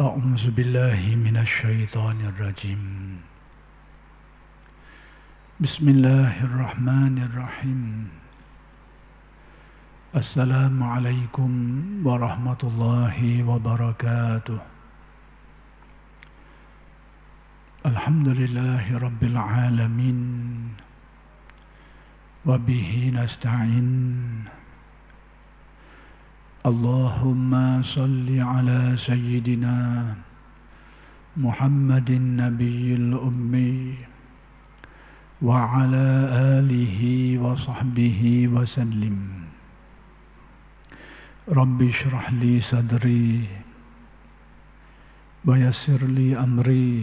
أعوذ بالله من الشيطان الرجيم بسم الله الرحمن الرحيم السلام عليكم ورحمة الله وبركاته الحمد لله رب العالمين وبه نستعين اللهم صل على سيدنا محمد النبي الأمي وعلى آله وصحبه وسلم رب اشرح لي صدري ويسر لي أمري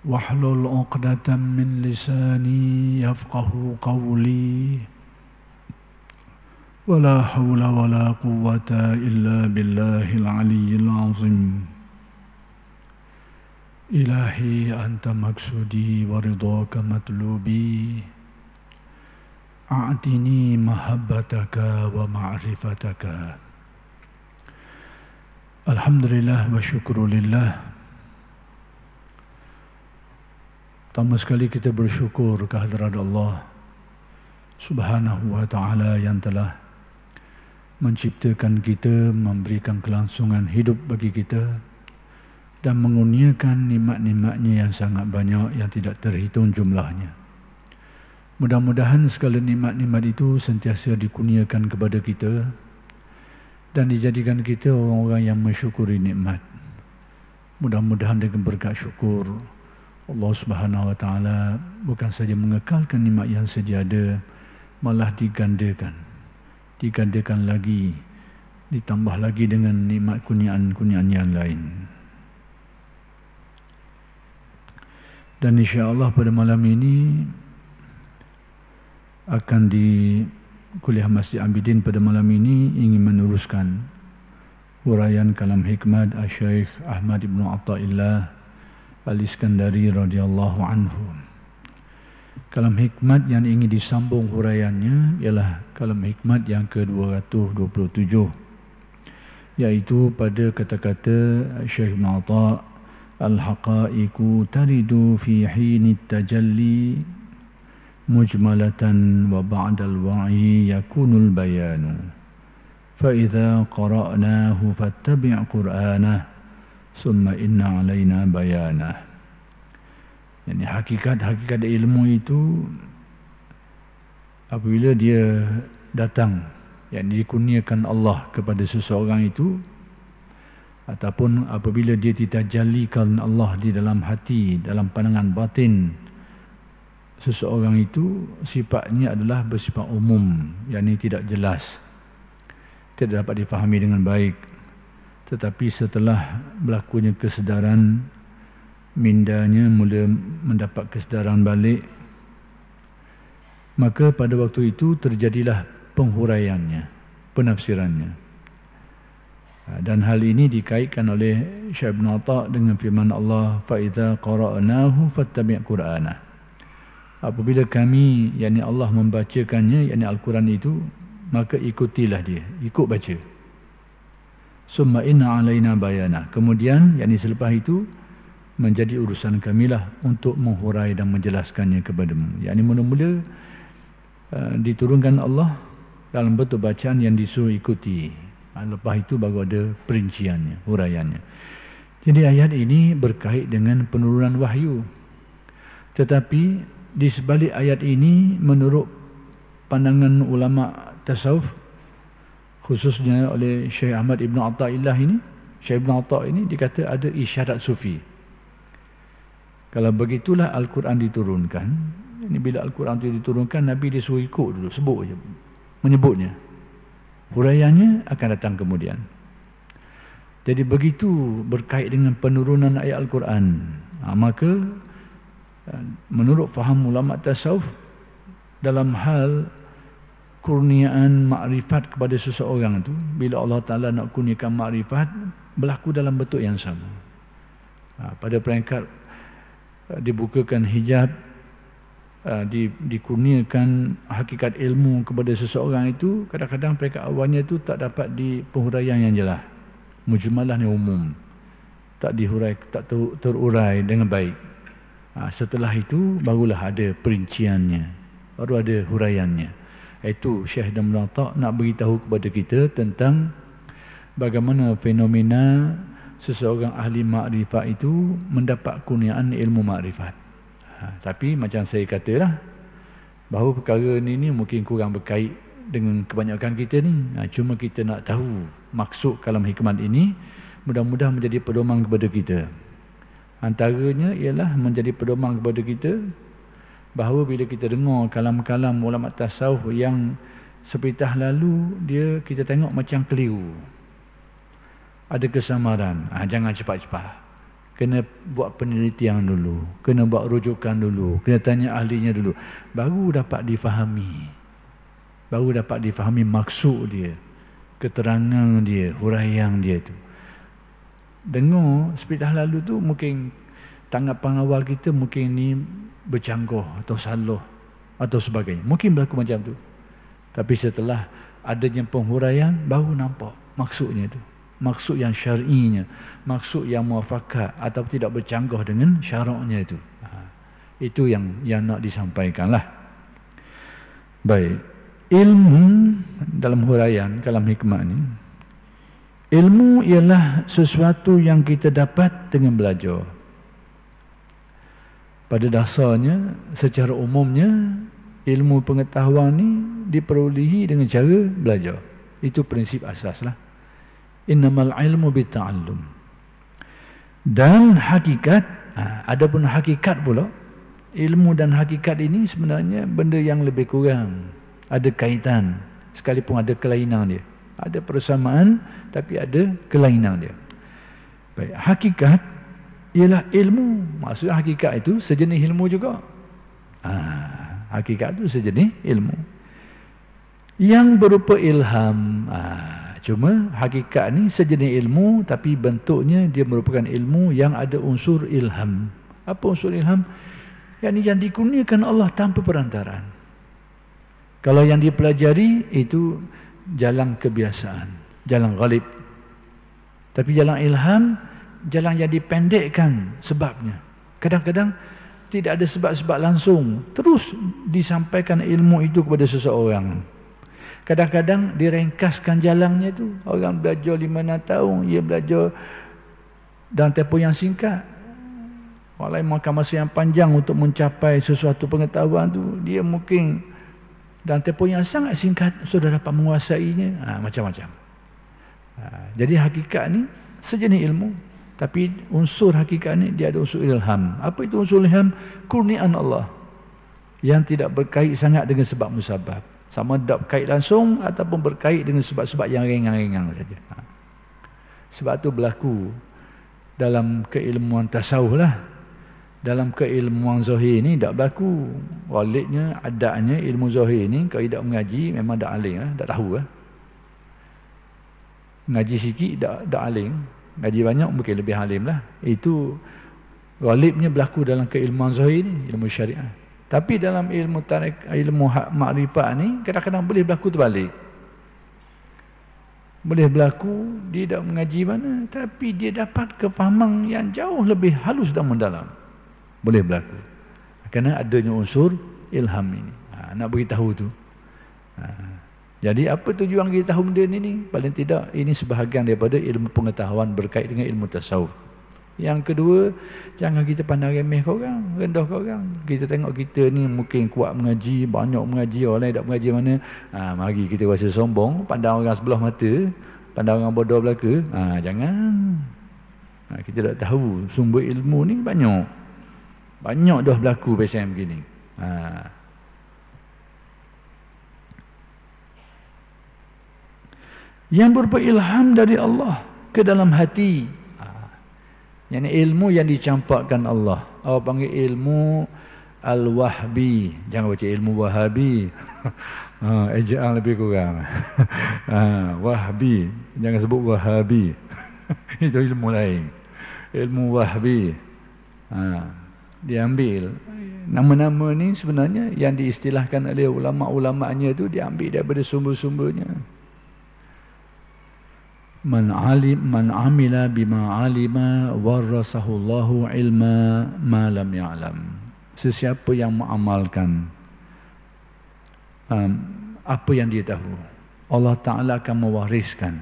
واحلل عقدة من لساني يفقه قولي ولا حول ولا قوة إلا بالله العلي العظيم إلهي أنت مقصودي ورضاك مطلوبي أعطني محبتك ومعرفتك الحمد لله والشكر لله. Pertama sekali kita bersyukur kehadirat Allah Subhanahu wa ta'ala yang telah menciptakan kita, memberikan kelangsungan hidup bagi kita dan mengurniakan nikmat-nikmatnya yang sangat banyak yang tidak terhitung jumlahnya. Mudah-mudahan segala nikmat-nikmat itu sentiasa dikurniakan kepada kita dan dijadikan kita orang-orang yang mensyukuri nikmat. Mudah-mudahan dengan berkat syukur Allah Subhanahu wa ta'ala bukan saja mengekalkan nikmat yang sedia ada, malah digandakan lagi, ditambah lagi dengan nikmat kurniaan-kurniaan yang lain. Dan insya-Allah pada malam ini akan di Kuliah Masjid Abidin pada malam ini ingin meneruskan huraian kalam hikmat Asy-Syaikh Ahmad Ibn Athaillah Al-Iskandari radhiyallahu anhu. Kalam hikmat yang ingin disambung huraiannya ialah kalam hikmat yang ke-227, iaitu pada kata-kata Syekh Ibn Atha, al-haqaiqu taridu fi hinit tajalli mujmalatan wa ba'dal wa'i yakunul bayanu fa idza qara'nahu fattabi' qur'anah summa inna alaina bayanah. Yani hakikat-hakikat ilmu itu apabila dia datang, yang dikurniakan Allah kepada seseorang itu, ataupun apabila dia ditajallikan Allah di dalam hati, dalam pandangan batin seseorang itu, sifatnya adalah bersifat umum, yakni tidak jelas, tidak dapat difahami dengan baik. Tetapi setelah berlakunya kesedaran, mindanya mula mendapat kesedaran balik, maka pada waktu itu terjadilah penghuraiannya, penafsirannya. Dan hal ini dikaitkan oleh Syekh Ibn Atha dengan firman Allah, فَإِذَا قَرَأْنَاهُ فَاتَّبِعْ قُرْآنَهُ. Apabila kami, yakni Allah membacakannya, yakni Al-Quran itu, maka ikutilah dia, ikut baca. Summa inna alaina bayana. Kemudian, yakni selepas itu, menjadi urusan kamilah untuk menghurai dan menjelaskannya kepadamu. Yakni mula-mula diturunkan Allah dalam bentuk bacaan yang disuruh ikuti. Lepas itu baru ada perinciannya, huraiannya. Jadi ayat ini berkait dengan penurunan wahyu. Tetapi di sebalik ayat ini, menurut pandangan ulama tasawuf, khususnya oleh Syekh Ahmad Ibn Athaillah ini, Syekh Ibn Atha ini dikata ada isyarat sufi. Kalau begitulah Al-Quran diturunkan, ini bila Al-Quran itu diturunkan, Nabi disuruh ikut dulu, sebut je, menyebutnya. Huraiannya akan datang kemudian. Jadi begitu berkait dengan penurunan ayat Al-Quran. Maka menurut faham ulama tasawuf, dalam hal kurniaan makrifat kepada seseorang itu, bila Allah Ta'ala nak kurniakan makrifat, berlaku dalam bentuk yang sama. Pada peringkat dibukakan hijab, dikurniakan hakikat ilmu kepada seseorang itu, kadang-kadang peringkat awalnya itu tak dapat di penghuraian yang jelas. Mujmalah ni umum, tak dihurai, tak terurai dengan baik. Setelah itu barulah ada perinciannya, baru ada huraiannya. Itu Syekh Damul Atta' nak beritahu kepada kita tentang bagaimana fenomena seseorang ahli makrifat itu mendapat kurniaan ilmu makrifat. Tapi macam saya katalah, bahawa perkara ni mungkin kurang berkait dengan kebanyakan kita ni. Cuma kita nak tahu maksud kalam hikmat ini, mudah-mudahan menjadi pedoman kepada kita. Antaranya ialah menjadi pedoman kepada kita bahawa bila kita dengar kalam-kalam ulama tasawuf yang sepitah lalu, kita tengok macam keliru, ada kesamaran. Jangan cepat-cepat, kena buat penelitian dulu, kena buat rujukan dulu, kena tanya ahlinya dulu, baru dapat difahami maksud dia, keterangan dia, huraian dia tu. Dengar sepitah lalu tu mungkin tanggapan awal kita mungkin ni bercanggah atau salah atau sebagainya, mungkin berlaku macam tu. Tapi setelah adanya penghuraian, baru nampak maksudnya tu, maksud yang syar'inya, maksud yang muafakat atau tidak bercanggah dengan syaraknya itu. Itu yang nak disampaikan lah. Baik, ilmu dalam huraian kalam hikmah ni, ilmu ialah sesuatu yang kita dapat dengan belajar. Pada dasarnya, secara umumnya, ilmu pengetahuan ni diperolehi dengan cara belajar. Itu prinsip asas lah. Innamal ilmu bitta'allum. Dan hakikat, adapun hakikat pula, ilmu dan hakikat ini sebenarnya benda yang lebih kurang ada kaitan, sekalipun ada kelainan dia. Ada persamaan tapi ada kelainan dia. Baik, hakikat ialah ilmu. Maksudnya hakikat itu sejenis ilmu juga. Hakikat itu sejenis ilmu yang berupa ilham. Cuma hakikat ni sejenis ilmu, tapi bentuknya dia merupakan ilmu yang ada unsur ilham. Apa unsur ilham? Yang dikurniakan Allah tanpa perantaraan. Kalau yang dipelajari itu jalan kebiasaan, jalan ghalib. Tapi jalan ilham, jalan yang dipendekkan sebabnya. Kadang-kadang tidak ada sebab-sebab langsung, terus disampaikan ilmu itu kepada seseorang. Kadang-kadang direngkaskan jalannya tu. Orang belajar 5-6 tahun, ia belajar dalam tempoh yang singkat. Orang lain makan masa yang panjang untuk mencapai sesuatu pengetahuan tu. Dia mungkin dalam tempoh yang sangat singkat sudah dapat menguasainya. Macam-macam. Jadi hakikat ni sejenis ilmu, tapi unsur hakikat ni dia ada unsur ilham. Apa itu unsur ilham? Kurniaan Allah yang tidak berkait sangat dengan sebab musabab. Sama ada berkait langsung ataupun berkait dengan sebab-sebab yang ringan-ringan saja. Sebab tu berlaku dalam keilmuan tasawuf lah. Dalam keilmuan zahir ni tak berlaku. Walidnya, adanya ilmu zahir ni, kalau tidak mengaji memang tak alim lah, tak tahu lah. Ngaji sikit tak alim, ngaji banyak mungkin lebih alim lah. Itu walidnya berlaku dalam keilmuan zahir ni, ilmu syariah. Tapi dalam ilmu tarik, ilmu makrifat ni kadang-kadang boleh berlaku terbalik. Boleh berlaku dia tak mengaji mana, tapi dia dapat kefahaman yang jauh lebih halus dan mendalam. Boleh berlaku. Kerana adanya unsur ilham ini. Nak beritahu tu. Jadi apa tujuan kita tahu benda ni? Paling tidak ini sebahagian daripada ilmu pengetahuan berkait dengan ilmu tasawuf. Yang kedua, jangan kita pandang remeh kau orang, rendah kau orang. Kita tengok kita ni mungkin kuat mengaji, banyak mengaji, orang lain tak mengaji mana. Mari kita rasa sombong, pandang orang sebelah mata, pandang orang bodoh belaka. Jangan. Kita tak tahu sumber ilmu ni banyak. Banyak dah berlaku pasal begini. Yang berupa ilham dari Allah ke dalam hati. Yang ini ilmu yang dicampakkan Allah. Awak panggil ilmu Al-Wahbi. Jangan baca ilmu Wahabi. Ejaan lebih kurang. Wahbi. Jangan sebut Wahabi. Itu ilmu lain. Ilmu Wahbi. Diambil. Nama-nama ni sebenarnya yang diistilahkan oleh ulama'-ulama'nya tu diambil daripada sumber-sumbernya. man amila bima alima warasahu Allahu ilma ma lam ya'lam. Sesiapa yang mengamalkan apa yang dia tahu, Allah Ta'ala akan mewariskan,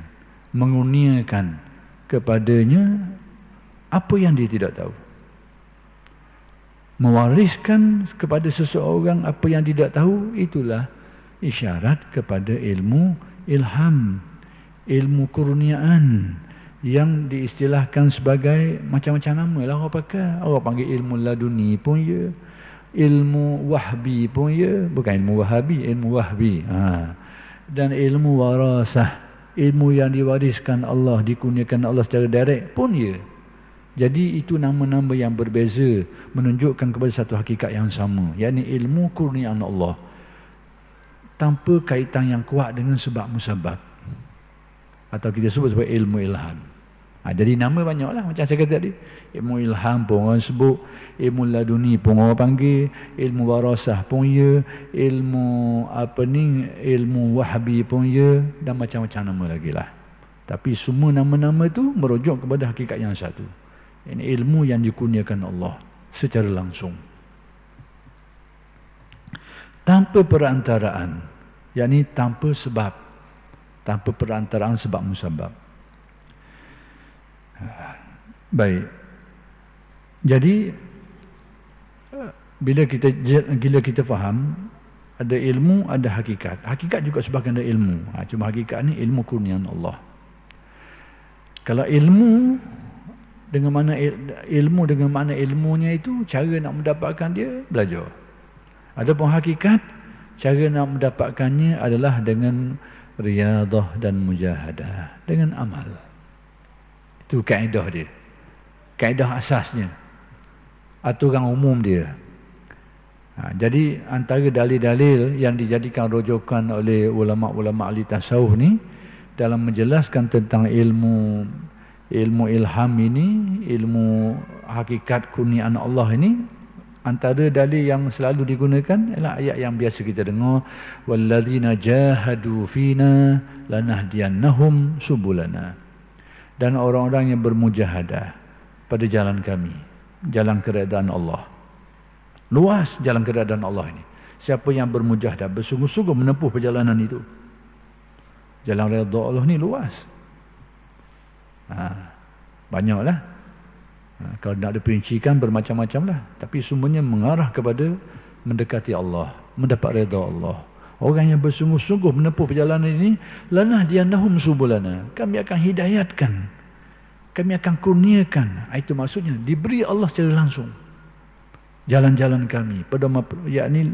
mengurniakan kepadanya apa yang dia tidak tahu. Mewariskan kepada seseorang apa yang tidak tahu, itulah isyarat kepada ilmu ilham, ilmu kurniaan yang diistilahkan sebagai macam-macam nama lah orang pakai. Orang panggil ilmu laduni pun ya, ilmu wahbi pun ya, bukan ilmu wahabi, ilmu wahbi. Dan ilmu warasah, ilmu yang diwariskan Allah, dikurniakan Allah secara direct pun ya. Jadi itu nama-nama yang berbeza, menunjukkan kepada satu hakikat yang sama, yakni ilmu kurniaan Allah tanpa kaitan yang kuat dengan sebab musabab, atau kita sebut sebagai ilmu ilham. Jadi nama banyaklah, macam saya kata tadi, ilmu ilham pun orang sebut, ilmu laduni pun orang panggil, ilmu warasah pun ya, ilmu ilmu wahbi pun ya, dan macam-macam nama lagi lah. Tapi semua nama-nama itu merujuk kepada hakikat yang satu. Ini ilmu yang dikurniakan Allah secara langsung, tanpa perantaraan, yakni tanpa sebab, tanpa perantaraan sebab musabab. Baik. Jadi bila kita faham ada ilmu, ada hakikat. Hakikat juga sebahagian dari ilmu. Cuma hakikat ni ilmu kurniaan Allah. Kalau ilmu dengan mana ilmunya itu, cara nak mendapatkan dia belajar. Adapun hakikat, cara nak mendapatkannya adalah dengan riyadah dan mujahadah, dengan amal. Itu kaedah dia, kaedah asasnya, aturan umum dia. Jadi antara dalil-dalil yang dijadikan rujukan oleh ulama-ulama ahli tasawuf ni dalam menjelaskan tentang ilmu ilham ini, ilmu hakikat kurniaan Allah ini, antara dalil yang selalu digunakan ialah ayat yang biasa kita dengar, walladzina jahadu fina lanahdiyannahum subulana. Dan orang-orang yang bermujahadah pada jalan kami, jalan keredaan Allah. Luas jalan keredaan Allah ini. Siapa yang bermujahadah, bersungguh-sungguh menempuh perjalanan itu, jalan redha Allah ni luas. Banyaklah. Kalau nak diperincikan bermacam-macam lah, tapi semuanya mengarah kepada mendekati Allah, mendapat redha Allah. Orang yang bersungguh-sungguh menempuh perjalanan ini, lanahdiyannahum subulana, kami akan hidayatkan, kami akan kurniakan. Itu maksudnya diberi Allah secara langsung jalan-jalan kami, yakni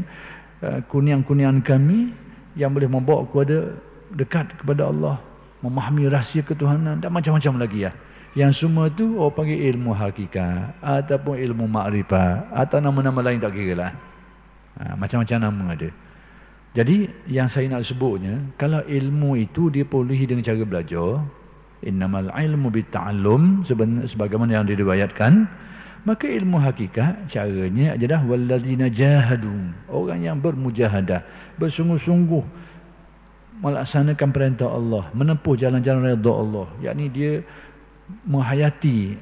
kurniaan kami yang boleh membawa kepada dekat kepada Allah, memahami rahsia ketuhanan dan macam-macam lagi ya. Yang semua tu orang panggil ilmu hakikat ataupun ilmu makrifat atau nama-nama lain tak kira lah. Macam-macam nama ada. Jadi yang saya nak sebutnya, kalau ilmu itu diperolehi dengan cara belajar, innamal ilmu bitta'allum, sebagaimana yang diriwayatkan, maka ilmu hakikat caranya adalah walladzina jahadu, orang yang bermujahadah, bersungguh-sungguh melaksanakan perintah Allah, menempuh jalan-jalan redha Allah, yakni dia menghayati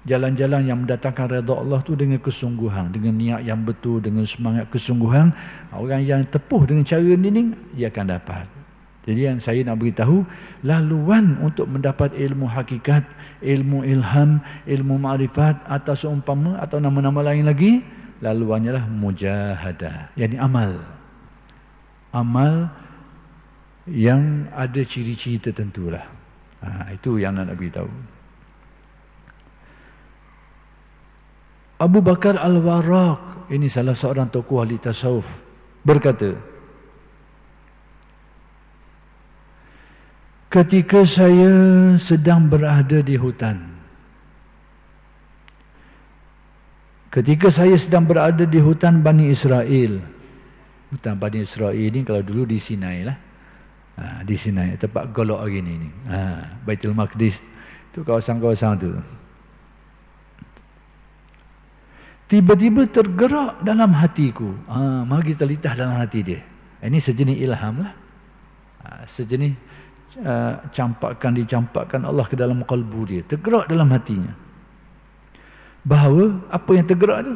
jalan-jalan yang mendatangkan redha Allah tu dengan kesungguhan, dengan niat yang betul, dengan semangat kesungguhan. Orang yang tepuh dengan cara ni dia akan dapat. Jadi yang saya nak beritahu, laluan untuk mendapat ilmu hakikat, ilmu ilham, ilmu ma'rifat atau seumpama atau nama-nama lain lagi, laluannya lah mujahadah, yakni amal. Amal yang ada ciri-ciri tertentu lah. Itu yang nak beritahu. Abu Bakar Al-Warraq, ini salah seorang tokoh ahli tasawuf, berkata, ketika saya sedang berada di hutan, Bani Israel. Hutan Bani Israel ini kalau dulu di Sinai lah. Di Sinai, tempat golok hari ni. Baitul Maqdis, tu kawasan-kawasan tu. Tiba-tiba tergerak dalam hatiku. Mari kita litah dalam hati dia. Ini sejenis ilham lah. Sejenis dicampakkan Allah ke dalam kalbu dia, tergerak dalam hatinya. Bahawa apa yang tergerak tu,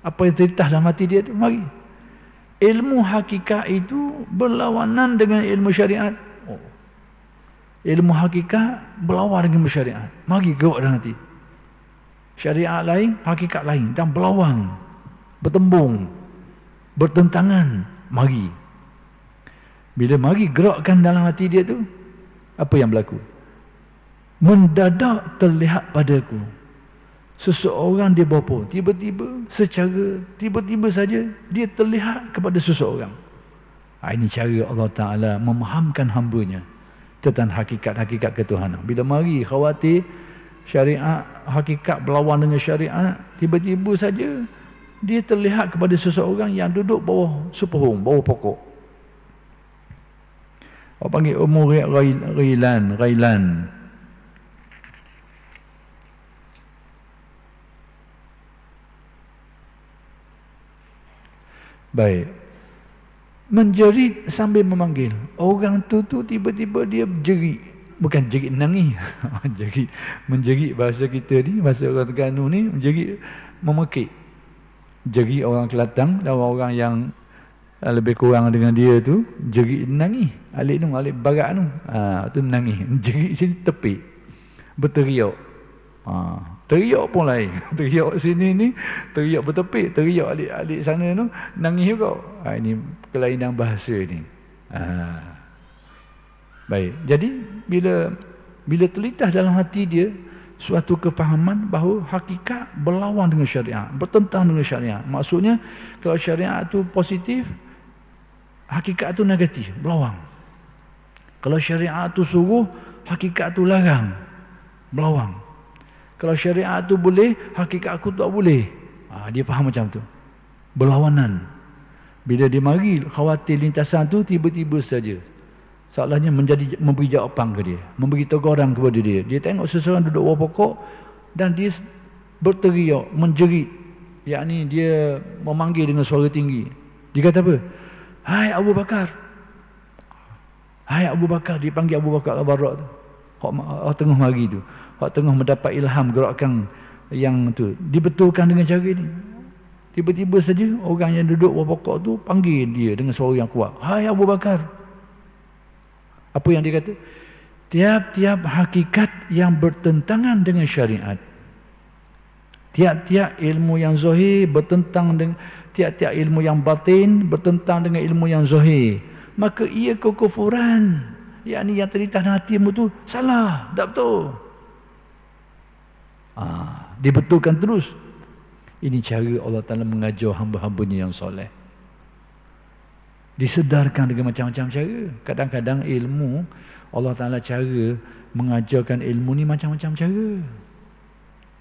apa yang terlintas dalam hati dia tu, mari. Ilmu hakikat itu berlawanan dengan ilmu syariat. Ilmu hakikat berlawan dengan ilmu syariat. Mari gerak dalam hati. Syariat lain, hakikat lain, dan berlawan, bertembung, bertentangan. Mari. Bila mari gerakkan dalam hati dia tu, apa yang berlaku? Mendadak terlihat padaku seseorang dia berapa, tiba-tiba saja dia terlihat kepada seseorang. Ini cara Allah Ta'ala memahamkan hambanya tentang hakikat-hakikat ketuhanan. Bila mari khawatir syariat, hakikat berlawan dengan syariat, tiba-tiba saja dia terlihat kepada seseorang yang duduk bawah sepohong, bawah pokok. Orang panggil umur Ghailan. Baik. Menjerit sambil memanggil. Orang tu tiba-tiba dia jerit. Bukan jerit nangis. Menjerit bahasa kita ni, bahasa orang Terengganu ni, menjerit memekik. Jerit orang Kelantan dan orang yang lebih kurang dengan dia tu, jerit nangis. Alik barat tu menangis. Jerit sini tepi. Berteriak. Teriak pun lain. Teriak sini ni, teriak bertepik, teriak alik sana tu, nangis juga. Ini kelainan bahasa ni. Baik. Jadi bila terlintas dalam hati dia suatu kefahaman bahawa hakikat berlawan dengan syariat, bertentang dengan syariat. Maksudnya kalau syariat tu positif, hakikat tu negatif, berlawan. Kalau syariat tu suruh, hakikat tu larang, berlawan. Kalau syariat tu boleh, hakikat aku tak boleh. Dia faham macam tu. Berlawanan. Bila dia mari khawatir lintasan tu, tiba-tiba saja seolahnya memberi jawapan ke dia, memberi teguran kepada dia. Dia tengok seseorang duduk bawah pokok dan dia berteriak, menjerit. Yakni dia memanggil dengan suara tinggi. Dia kata apa? Hai Abu Bakar. Hai Abu Bakar. Dia panggil Abu Bakar Al-Barrak tu. Hak tengah mari tu. Hak tengah mendapat ilham gerakan yang tu. Dibetulkan dengan cara ni. Tiba-tiba saja orang yang duduk bawah pokok tu panggil dia dengan suara yang kuat. Hai Abu Bakar. Apa yang dia kata? Tiap-tiap hakikat yang bertentangan dengan syariat, tiap-tiap ilmu yang zahir bertentang dengan tiap-tiap ilmu yang batin bertentang dengan ilmu yang zahir, maka ia kekufuran. Yakni yang terlintas dalam hatimu tu salah, tak betul. Dibetulkan terus. Ini cara Allah Ta'ala mengajar hamba-hambanya yang soleh. Disedarkan dengan macam-macam cara. Kadang-kadang ilmu Allah Ta'ala cara mengajarkan ilmu ni macam-macam cara.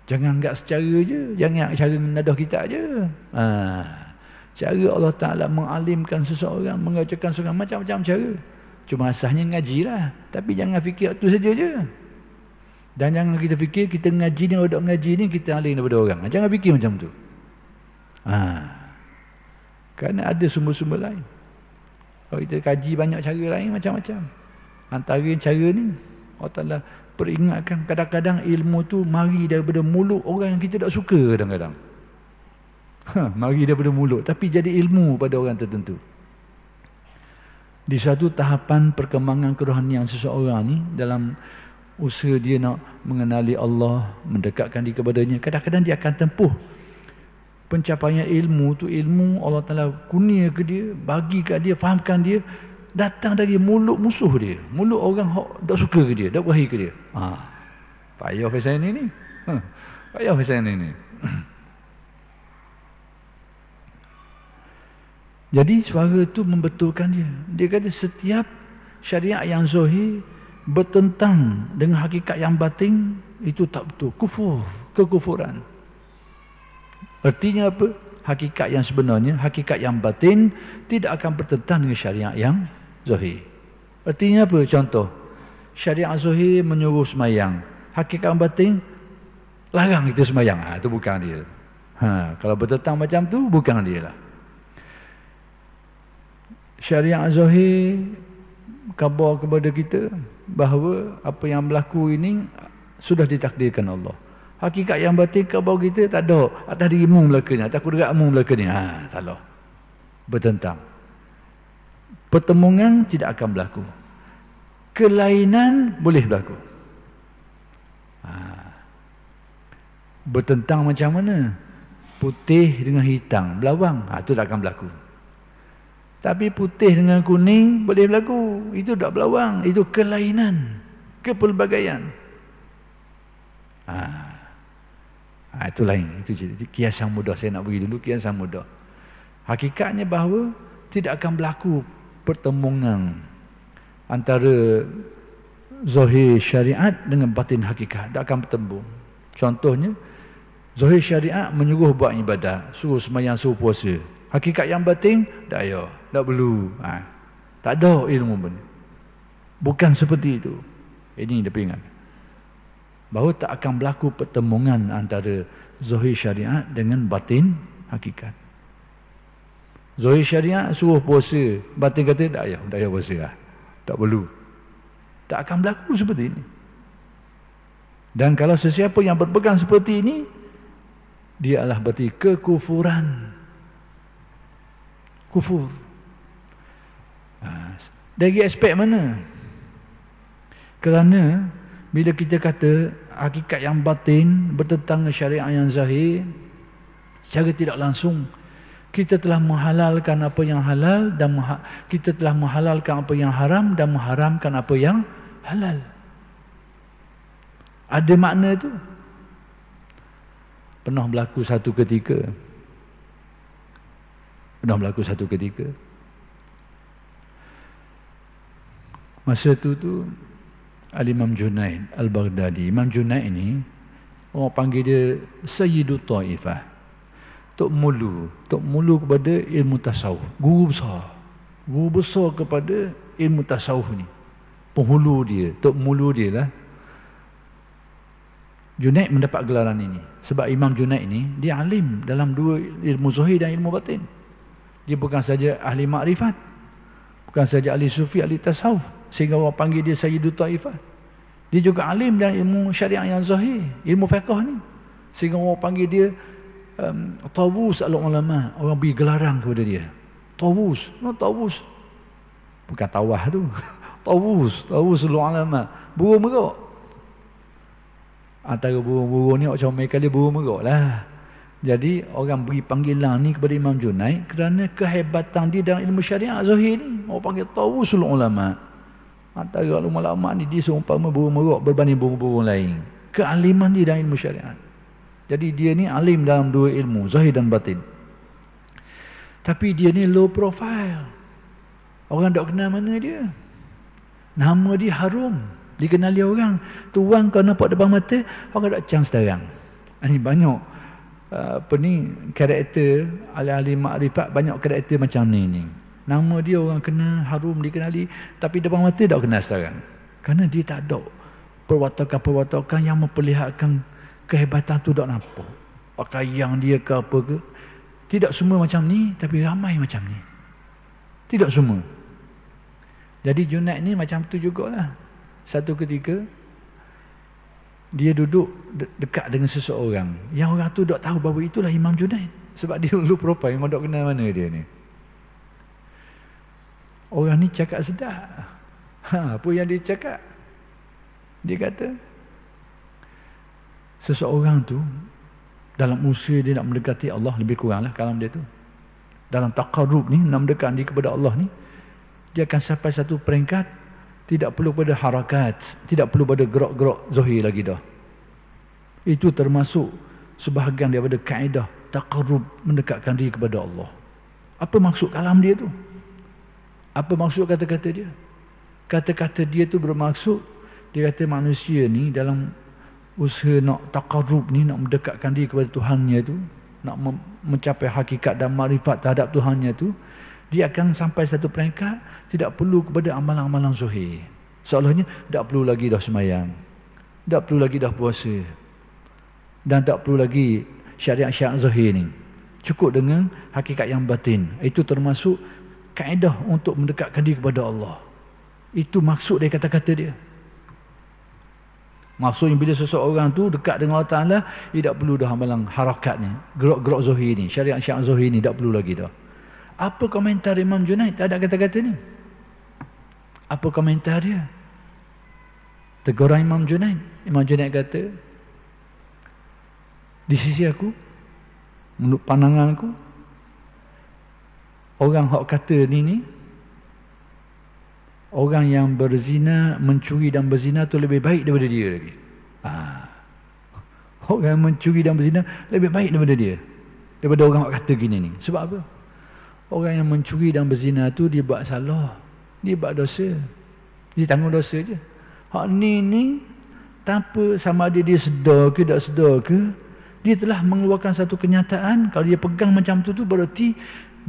Jangan anggap secara je, jangan cara menadah kita je. Cara Allah Ta'ala mengalimkan seseorang, mengajarkan seseorang macam-macam cara. Cuma asasnya ngajilah, tapi jangan fikir tu saja je. Dan jangan kita fikir kita ngaji ni, orang ngaji ni kita alim daripada orang. Jangan fikir macam tu. Kerana ada sumber-sumber lain. Kalau kita kaji banyak cara lain macam-macam. Antara cara ni Allah Ta'ala peringatkan, kadang-kadang ilmu tu mari daripada mulut orang yang kita tak suka kadang-kadang. Mari daripada mulut, tapi jadi ilmu pada orang tertentu. Di suatu tahapan perkembangan kerohanian seseorang ni, dalam usaha dia nak mengenali Allah, mendekatkan diri kepadanya, kadang-kadang dia akan tempuh pencapaian ilmu tu. Ilmu Allah Ta'ala kurnia ke dia, bagi kat dia, fahamkan dia, datang dari mulut musuh dia, mulut orang tak suka ke dia, tak berakhir ke dia. Payah pasal ni. Payah pasal ni. Jadi suara tu membetulkan dia. Dia kata setiap syariat yang zahir bertentang dengan hakikat yang batin, itu tak betul, kufur, kekufuran. Artinya apa? Hakikat yang sebenarnya, hakikat yang batin tidak akan bertentang dengan syariat yang zahir. Artinya apa? Contoh, syariat zahir menyuruh semayang, hakikat batin larang kita semayang. Itu bukan dia. Kalau bertentang macam tu, bukan dia lah. Syariat zahir khabar kepada kita bahawa apa yang berlaku ini sudah ditakdirkan Allah. Hakikat yang batin khabar kita tak ada, atas dirimu belakangnya, atas kudraatmu belakangnya. Salah. Bertentang. Pertemuan tidak akan berlaku. Kelainan boleh berlaku. Bertentang macam mana? Putih dengan hitam berlawang, itu tak akan berlaku. Tapi putih dengan kuning boleh berlaku. Itu tak berlawang, itu kelainan, kepelbagaian. Itu lain. Itu kias yang mudah. Saya nak bagi dulu kias yang mudah. Hakikatnya bahawa tidak akan berlaku pertemuan antara zahir syariat dengan batin hakikat. Tak akan bertemu. Contohnya, zahir syariat menyuruh buat ibadah, suruh sembahyang, suruh puasa. Hakikat yang batin, tak payah, tak perlu. Tak ada ilmu pun. Bukan seperti itu. Ini dia peringat. Bahawa tak akan berlaku pertemuan antara zahir syariat dengan batin hakikat. Zahir syariat suruh puasa, batin kata tak payah puasa lah. Tak perlu. Tak akan berlaku seperti ini. Dan kalau sesiapa yang berpegang seperti ini, dia adalah berarti kekufuran. Kufur. Dari aspek mana? Kerana bila kita kata hakikat yang batin bertentang dengan syariat yang zahir, secara tidak langsung kita telah menghalalkan apa yang halal dan kita telah menghalalkan apa yang haram dan mengharamkan apa yang halal. Ada makna itu. Pernah berlaku satu ketika. Masa tu Al-Imam Junaid Al-Baghdadi. Imam Junaid ini orang panggil dia Sayyidut Taifah. Tok Mulu kepada ilmu tasawuf. Guru besar kepada ilmu tasawuf ni. Penghulu dia, Tok Mulu dia lah. Junaid mendapat gelaran ini sebab Imam Junaid ini dia alim dalam dua ilmu zahir dan ilmu batin. Dia bukan saja ahli makrifat, bukan saja ahli sufi, ahli tasawuf, sehingga orang panggil dia Sayyidut Taifah. Dia juga alim dalam ilmu syariat yang zahir, ilmu fiqh ni, sehingga orang panggil dia Tawus al-ulama. Orang beri gelaran kepada dia Tawus. Bukan tawah tu. Tawus al-ulama, burung merok. Antara burung-burung ni macam mereka dia burung merok lah. Jadi orang beri panggilan ni kepada Imam Junaid kerana kehebatan dia dalam ilmu syariat zahir ni. Orang panggil Tawusul ulama. Antara ulama ni dia seumpama burung merok berbanding burung-burung lain. Kealiman dia dalam ilmu syariat. Jadi dia ni alim dalam dua ilmu, zahir dan batin. Tapi dia ni low profile. Orang tak kenal mana dia. Nama dia harum, dikenali orang. Tuan kau nampak depan mata, orang tak chance terang. Ini banyak karakter ahli-ahli makrifat, banyak karakter macam ni. Nama dia orang kena harum, dikenali, tapi depan mata tak kenal sekarang. Kerana dia tak ada perwatakan-perwatakan yang memperlihatkan kehebatan tu tak nampak. Pakaian dia ke apa ke. Tidak semua macam ni, tapi ramai macam ni. Tidak semua. Jadi Junaid ni macam tu jugalah. Satu ketika dia duduk dekat dengan seseorang, yang orang tu tak tahu bahawa itulah Imam Junaid. Sebab dia dulu profil, memang tak kenal mana dia ni. Orang ni cakap sedap. Apa yang dia cakap? Dia kata, seseorang tu dalam usia dia nak mendekati Allah, lebih kurang lah kalam dia tu, dalam taqarrub ni, nak mendekat diri kepada Allah ni, dia akan sampai satu peringkat tidak perlu pada harakat, tidak perlu pada gerak-gerak zahir lagi dah. Itu termasuk sebahagian daripada kaedah taqarrub, mendekatkan diri kepada Allah. Apa maksud kalam dia tu? Apa maksud kata-kata dia? Kata-kata dia tu bermaksud, dia kata manusia ni dalam usaha nak taqarrub ni, nak mendekatkan diri kepada Tuhannya tu, nak mencapai hakikat dan makrifat terhadap Tuhannya tu, dia akan sampai satu peringkat tidak perlu kepada amalan-amalan zahir. Seolahnya tak perlu lagi dah sembahyang, tak perlu lagi dah puasa, dan tak perlu lagi syariat-syariat zahir ni. Cukup dengan hakikat yang batin. Itu termasuk kaedah untuk mendekatkan diri kepada Allah. Itu maksud dari kata-kata dia. Maksudnya bila seseorang tu dekat dengan Allah Ta'ala, dia tak perlu dah amalan harakat ni, gerak-gerak zahir ni, syariat-syariat zahir ni, tak perlu lagi dah. Apa komentar Imam Junaid terhadap kata-kata ni? Apa komentar dia? Teguran Imam Junaid. Imam Junaid kata, di sisi aku, menurut pandangan aku, orang hak kata ni, orang yang berzina, mencuri dan berzina tu lebih baik daripada dia lagi. Orang yang mencuri dan berzina lebih baik daripada dia, daripada orang hak kata gini ni. Sebab apa? Orang yang mencuri dan berzina tu dia buat salah, dia buat dosa, dia tanggung dosa je. Hak ni tanpa sama ada dia sedar ke tak sedar ke, dia telah mengeluarkan satu kenyataan. Kalau dia pegang macam tu berarti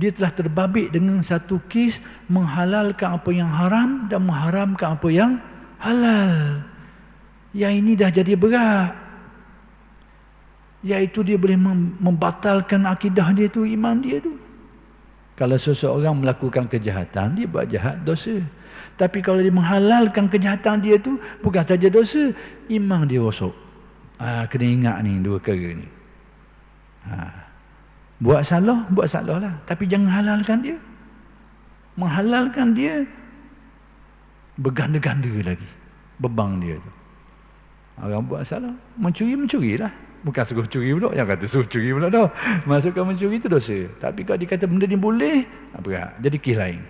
dia telah terbabit dengan satu kes menghalalkan apa yang haram dan mengharamkan apa yang halal. Yang ini dah jadi berat, iaitu dia boleh membatalkan akidah dia tu, iman dia tu. Kalau seseorang melakukan kejahatan, dia buat jahat, dosa. Tapi kalau dia menghalalkan kejahatan dia tu, bukan saja dosa, iman dia rosak. Kena ingat ni dua perkara ni. Buat salah lah. Tapi jangan halalkan dia. Menghalalkan dia, berganda-ganda lagi beban dia tu. Orang buat salah, mencuri-mencurilah. Bukan suruh curi pula, jangan kata suruh curi pula dah. Maksudkan mencuri itu dosa. Tapi kalau dikata benda ni boleh, berat. Jadi kes lain.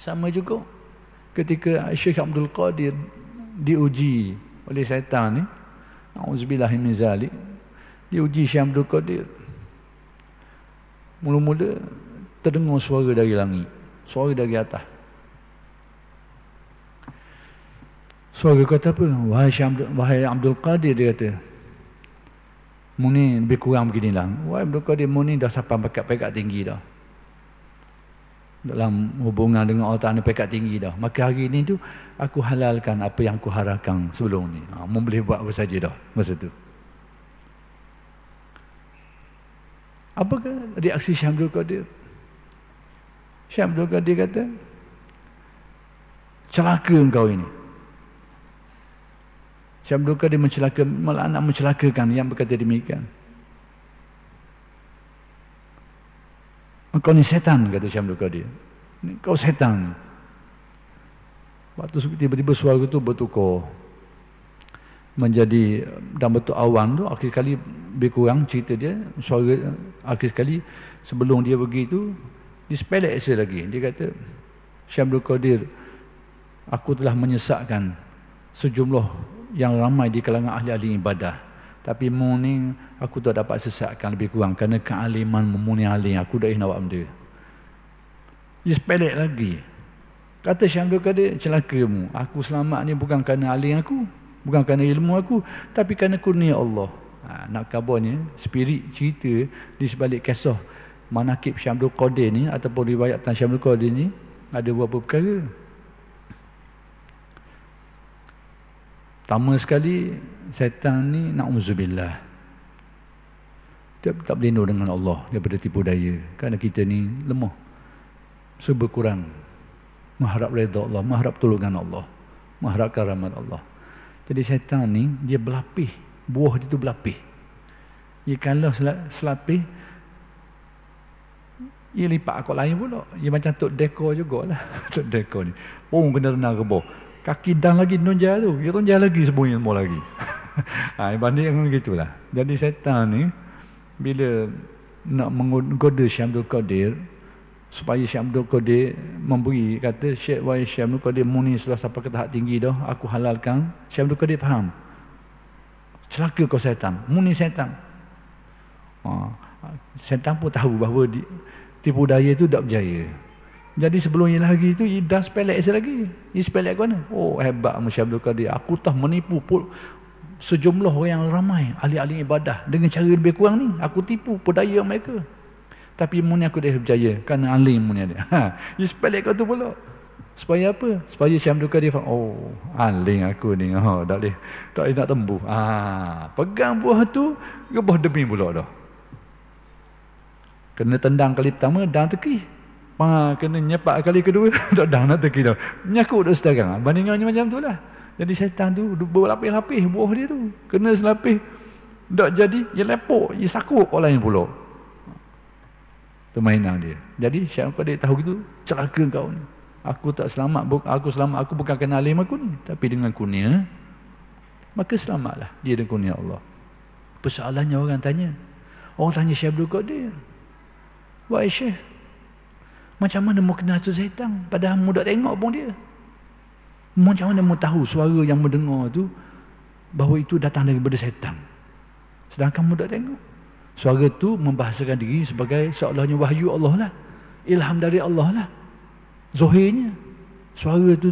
Sama juga ketika Syekh Abdul Qadir diuji oleh syaitan ni, auzubillahi min zalik, diuji Syekh Abdul Qadir. Mula-mula terdengar suara dari langit, suara dari atas. Suara kata apa? Wahai Abdul Qadir, dia kata, Muni lebih kurang beginilah. Wahai Abdul Qadir, Muni dah sampai pekat tinggi dah. Dalam hubungan dengan Allah Ta'ala pekat tinggi dah. Maka hari ini tu aku halalkan apa yang aku harapkan sebelum ni. Boleh buat apa saja dah masa tu. Apakah reaksi Syekh Abdul Qadir? Syekh Abdul Qadir kata, celaka engkau ini. Syekh Abdul Qadir malah nak mencelakakan yang berkata demikian. Engkau ni setan, kata Syekh Abdul Qadir. Kau setan. Waktu tiba-tiba suara itu bertukar menjadi dalam bentuk awan tu. Akhir sekali lebih kurang cerita dia, suara akhir sekali sebelum dia pergi tu, dia sepelek lagi. Dia kata, Syekh Abdul Qadir, aku telah menyesatkan sejumlah yang ramai di kalangan ahli-ahli ibadah. Tapi mu ni aku tak dapat sesatkan lebih kurang kerana kealiman memuni alim. Aku dah nak buat benda. Dia sepelek lagi. Kata Syekh Abdul Qadir, celakamu. Aku selamat ni bukan kerana alim aku, bukan kerana ilmu aku, tapi kerana kurnia Allah. Nak kabarnya, spirit cerita di sebalik kisah manakib Syekh Abdul Qadir ni ataupun riwayat Syekh Abdul Qadir ni ada beberapa perkara. Pertama sekali, syaitan ni na'udzubillah, tak berlindung dengan Allah daripada tipu daya. Kerana kita ni lemah, serba kurang mengharap redha Allah, mengharap tolongan Allah, mengharap rahmat Allah. Jadi syaitan ni dia berlapis, buah dia tu berlapis. Dia kalau selapis, dia lipat akak lain pula. Dia macam tok dekor jugalah. Tok dekor ni kena renang ke bawah, kaki dan lagi nonjal tu, dia tonjal lagi sembunyi semua lagi. Banding dengan gitulah. Jadi syaitan ni bila nak menggoda Syekh Abdul Qadir supaya Syekh Abdul Qadir memberi, kata Syekh Abdul Qadir muni sudah sampai ke tahap tinggi dah, aku halalkan. Syekh Abdul Qadir faham, celaka kau syaitan, muni syaitan. Syaitan pun tahu bahawa tipu daya itu tak berjaya. Jadi sebelum ia lagi tu, ia dah sepelek lagi. Ia sepelek ke mana? Oh, hebat Syekh Abdul Qadir. Aku tak menipu pun sejumlah orang yang ramai, ahli-ahli ibadah. Dengan cara lebih kurang ni, aku tipu pedaya mereka. Tapi muni aku dah berjaya, kerana alim muni dia. Ia sepelek kau tu pula. Supaya apa? Supaya Syekh Abdul Qadir faham, oh, alim aku ni. Tak boleh nak tembus. Pegang buah tu, gebah demi pula dah. Kena tendang kali pertama, dan teki. Kena nyepak kali kedua, tak dah nak terkira. Nyakut dah sekarang. Bandingannya macam tu lah. Jadi syaitan tu berlapis-lapis buah dia tu. Kena selapis. Tak jadi, dia lepuk, dia sakut orang lain pula. Permainan dia. Jadi syaitan dia tahu gitu, celaka kau ni. Aku tak selamat, aku bukan kena alim aku ni. Tapi dengan kurnia, maka selamatlah dia dengan kurnia Allah. Persoalannya orang tanya. Orang tanya Syekh Abdul Qadir. Wahai Syekh, macam mana mau kenal tu syaitan? Padahal mu tak tengok pun dia. Macam mana mu tahu suara yang mendengar tu bahawa itu datang daripada syaitan? Sedangkan mu tak tengok. Suara tu membahasakan diri sebagai seolahnya wahyu Allah lah. Ilham dari Allah lah. Zahirnya. Suara tu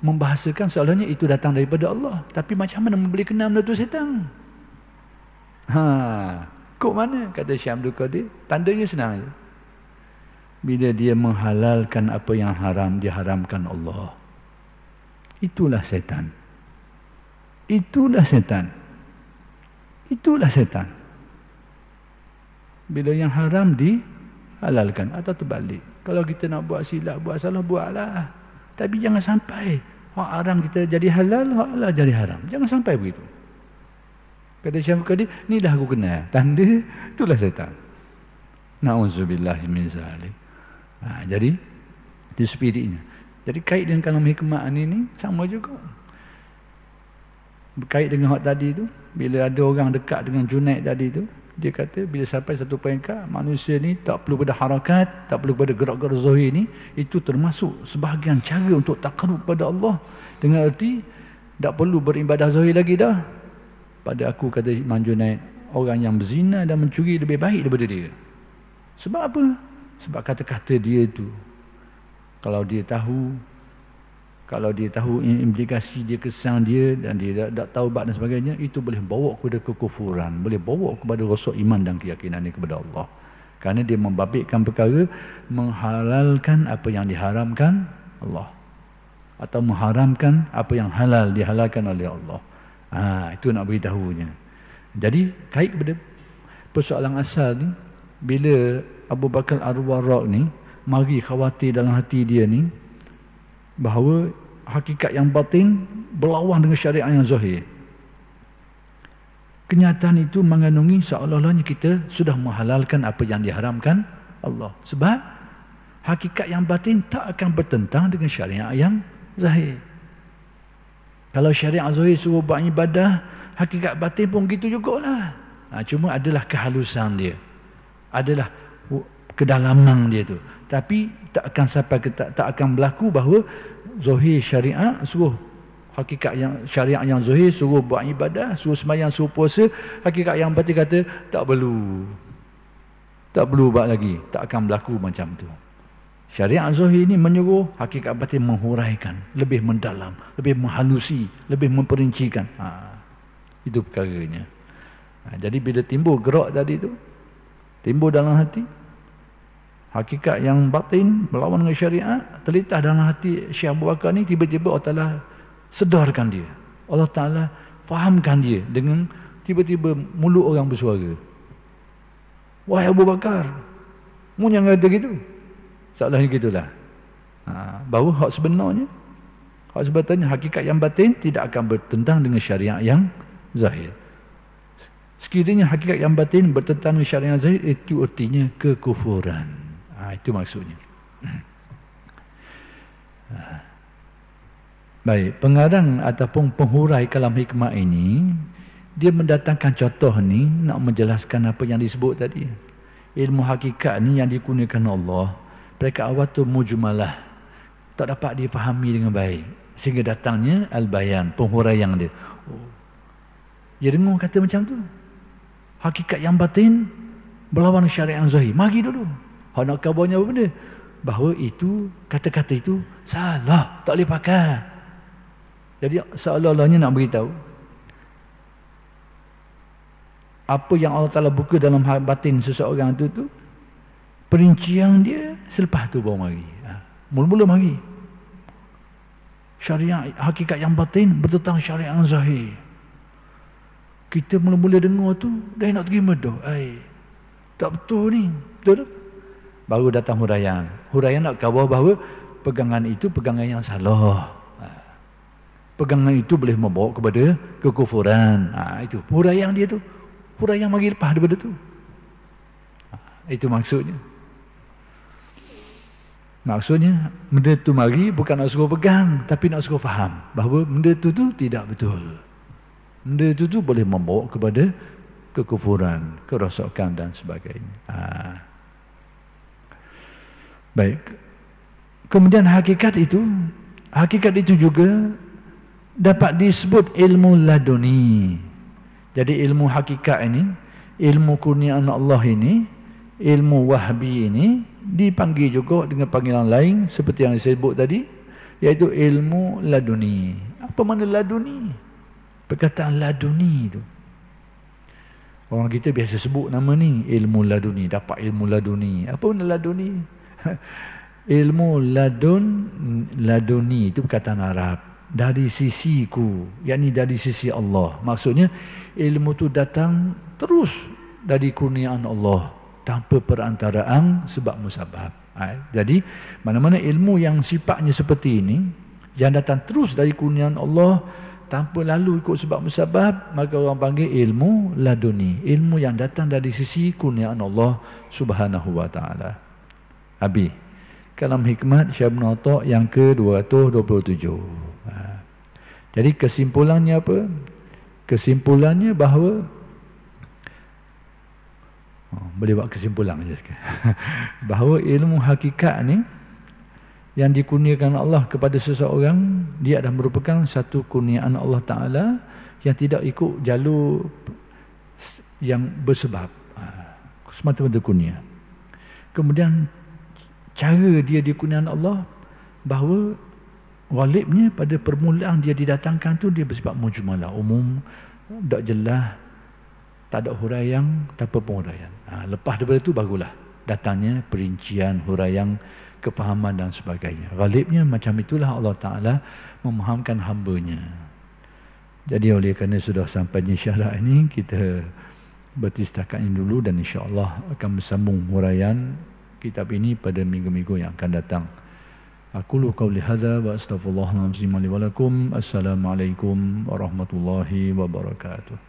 membahasakan seolahnya itu datang daripada Allah. Tapi macam mana mu boleh kenal benda tu syaitan? Kok mana? Kata Syekh Abdul Qadir. Tandanya senang je. Bila dia menghalalkan apa yang haram, diharamkan Allah. Itulah setan. Itulah setan. Itulah setan. Bila yang haram dihalalkan atau terbalik. Kalau kita nak buat silap, buat salah, buatlah. Tapi jangan sampai hak haram kita jadi halal, hak halal jadi haram. Jangan sampai begitu. Kata Syekh Qadir, ni dah aku kenal. Tanda itulah setan. Na'udzubillah min zalik. Jadi itu spiritnya. Jadi kait dengan kalam hikmah ni sama juga. Berkait dengan hak tadi tu, bila ada orang dekat dengan Junaid tadi tu, dia kata bila sampai satu peringkat manusia ni tak perlu pada harakat, tak perlu pada gerak-gerak zahir ni, itu termasuk sebahagian cara untuk takarrub pada Allah. Dengan arti tak perlu beribadah zahir lagi dah. Pada aku, kata Imam Junaid, orang yang berzina dan mencuri lebih baik daripada dia. Sebab apa? Sebab kata-kata dia tu, kalau dia tahu implikasi dia, kesan dia, dan dia tak taubat dan sebagainya, itu boleh bawa kepada kekufuran, boleh bawa kepada rosak iman dan keyakinan dia kepada Allah. Kerana dia membabitkan perkara menghalalkan apa yang diharamkan Allah, atau mengharamkan apa yang halal dihalalkan oleh Allah. Itu nak beritahunya. Jadi kait kepada persoalan asal ni, bila Abu Bakar Ar-Warraq ni mari khawatir dalam hati dia ni bahawa hakikat yang batin berlawan dengan syariat yang zahir. Kenyataan itu mengandungi seolah-olahnya kita sudah menghalalkan apa yang diharamkan Allah. Sebab hakikat yang batin tak akan bertentang dengan syariat yang zahir. Kalau syariat zahir suruh buat ibadah, hakikat batin pun gitu jugalah. Cuma adalah kehalusan dia, adalah kedalaman dia tu. Tapi tak akan sampai tak akan berlaku bahawa zahir syariat suruh hakikat yang syariat yang zahir suruh buat ibadah, suruh sembahyang, suruh puasa, hakikat yang batin kata tak perlu buat lagi. Tak akan berlaku macam tu. Syariat zahir ini menyuruh, hakikat batin menghuraikan, lebih mendalam, lebih menghalusi, lebih memperincikan. Itu perkaranya. Jadi bila timbul gerak tadi tu, timbul dalam hati, hakikat yang batin berlawan dengan syariat, terlintas dalam hati Syekh Abu Bakar ni, tiba-tiba Allah Ta'ala sedarkan dia. Allah Ta'ala fahamkan dia dengan tiba-tiba mulut orang bersuara. Wahai Abu Bakar, mu jangan kata gitu. Seolah-olahnya gitulah. Bahawa hak sebenarnya hakikat yang batin tidak akan bertentang dengan syariat yang zahir. Sekiranya hakikat yang batin bertentang dengan syariat yang zahir, itu artinya kekufuran. Itu maksudnya. Baik, pengarang ataupun penghurai kalam hikmah ini, dia mendatangkan contoh ni nak menjelaskan apa yang disebut tadi. Ilmu hakikat ni yang digunakan Allah, mereka awal tu mujmalah, tak dapat difahami dengan baik, sehingga datangnya al-bayan, penghuraian dia. Dia dengar kata macam tu, hakikat yang batin berlawan syariat yang zahir. Mari dulu. Hak nak kabarnya apa benda? Bahawa itu, kata-kata itu salah, tak boleh pakai. Jadi seolah-olahnya nak beritahu apa yang Allah Ta'ala buka dalam batin seseorang tu perincian dia selepas tu baru mari. Mula-mula mari. Syariat, hakikat yang batin bertentang syariat yang zahir. Kita mula-mula dengar tu dah nak terima dah. Tak betul ni. Betul tak? baru datang huraian. Huraian nak kawal bahawa pegangan itu pegangan yang salah. Pegangan itu boleh membawa kepada kekufuran. Itu huraian dia tu. Huraian mari lepas daripada tu. Itu maksudnya. Maksudnya benda tu mari bukan nak suruh pegang, tapi nak suruh faham bahawa benda tu tidak betul. Benda tu boleh membawa kepada kekufuran, kerosakan dan sebagainya. Baik. Kemudian hakikat itu juga dapat disebut ilmu laduni. Jadi ilmu hakikat ini, ilmu kurniaan Allah ini, ilmu wahbi ini dipanggil juga dengan panggilan lain seperti yang saya sebut tadi, iaitu ilmu laduni. Apa makna laduni? Perkataan laduni itu, orang kita biasa sebut nama ni ilmu laduni, dapat ilmu laduni. Apa makna laduni? Ilmu laduni itu perkataan Arab, dari sisiku, yakni dari sisi Allah. Maksudnya ilmu itu datang terus dari kurniaan Allah, tanpa perantaraan sebab musabab. Jadi mana-mana ilmu yang sifatnya seperti ini, yang datang terus dari kurniaan Allah tanpa lalu ikut sebab musabab, maka orang panggil ilmu laduni, ilmu yang datang dari sisi kurniaan Allah Subhanahu wa taala. Habis kalam hikmat Syekh Ibn Atta yang ke-227. Jadi kesimpulannya apa? Kesimpulannya bahawa boleh buat kesimpulan saja sekarang. Bahawa ilmu hakikat ni yang dikurniakan Allah kepada seseorang, dia adalah merupakan satu kurniaan Allah Ta'ala yang tidak ikut jalur yang bersebab, semata-mata kurnia. Kemudian cara dia dikurniaan Allah, bahawa ghalibnya pada permulaan dia didatangkan tu dia bersifat mujmalah, umum, tak jelas, tak ada huraian, tanpa penghuraian. Lepas daripada itu barulah datangnya perincian, huraian, kefahaman dan sebagainya. Ghalibnya macam itulah Allah Ta'ala memahamkan hambanya. Jadi oleh kerana sudah sampainya syarat ini, kita berhenti setakat ini dulu, dan insya-Allah akan bersambung huraian kitab ini pada minggu-minggu yang akan datang. Aqulu qawli hadza wa astaghfirullahalazim li wa lakum. Assalamualaikum warahmatullahi wabarakatuh.